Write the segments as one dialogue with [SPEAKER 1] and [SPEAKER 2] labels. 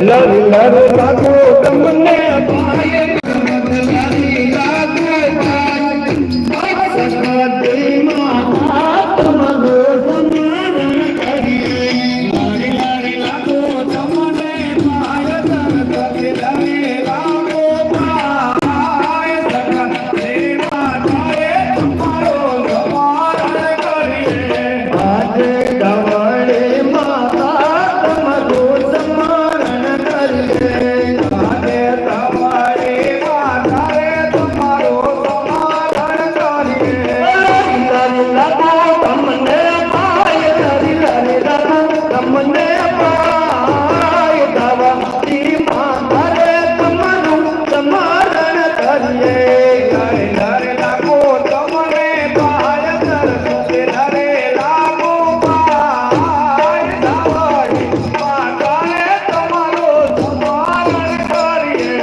[SPEAKER 1] લરી લર લાગો તમને પાય લરી લાગો પાય સગતી માતા તમગો સમારણ કરીએ લરી લરી લાગો તમને પાય સગતી લરી લાગો પાય સગતી માતાએ તમારો સમારણ કરીએ આજે દવડે માતા તમગો સમારણ કરીએ આજે દવડે માતાએ તમારો સમારણ કરીએ લરી લાગો તમને પાય લરી લરી લાગો તમને પાય દવડી માતાએ તમારું સમારણ કરીએ લરી લરી લાગો તમને પાય લરી લરી લાગો પાય દવડી માતાએ તમારું સમારણ કરીએ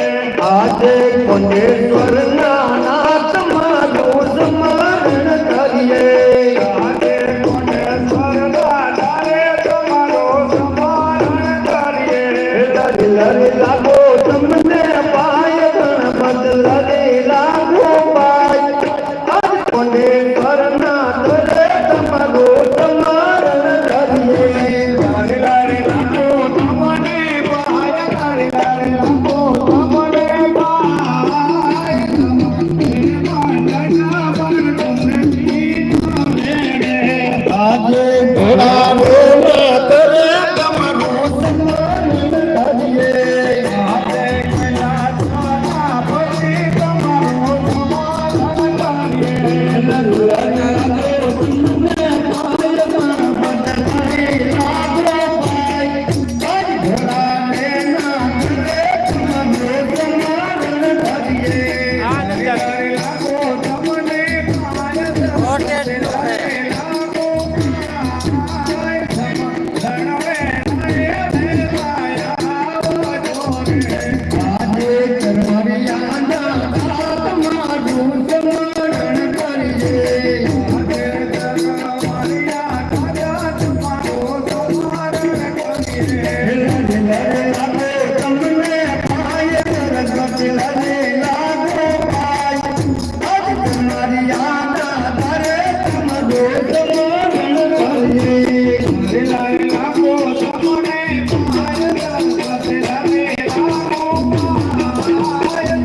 [SPEAKER 1] આજે કોંડેશ્વર નાથ મારું સમારણ કરીએ આજે કોંડેશ્વર નાથે તમારું સમારણ કરીએ લરી લરી લાગો તમને પાય ગણપત લરી લાગો પાય આજ કોંડેશ્વર નાથ રે તમારું સમારણ કરીએ લરી લરી લાગો તમને પાય લરી લરી લાગો તમને પાય આજે ઘોડા નાથ રે તમારું સમારણ કરીએ આજે કૈલાસના પતિ તમારું સમારણ કરીએ લરી લરી લાગો તમને પાય ગણપત લરી લાગો પાય આજ ઘોડાને નાથ રે તમારું સમારણ કરીએ લરી લરી લાગો તમને પાય લરી લરી લાગો પાય ધણવે આજે કરમરિયાના તમારું સમારણ કરીએ આજે કરમરિયાના તમારું સમારણ કરીએ લરી લરી લાગો તમને પાય ગણપત લરી લાગો પાય આજ કરમરિયાના તારે તમારું સમારણ કરીએ લરી લરી લાગો તમને પાય ગણપત લરી લાગો પાય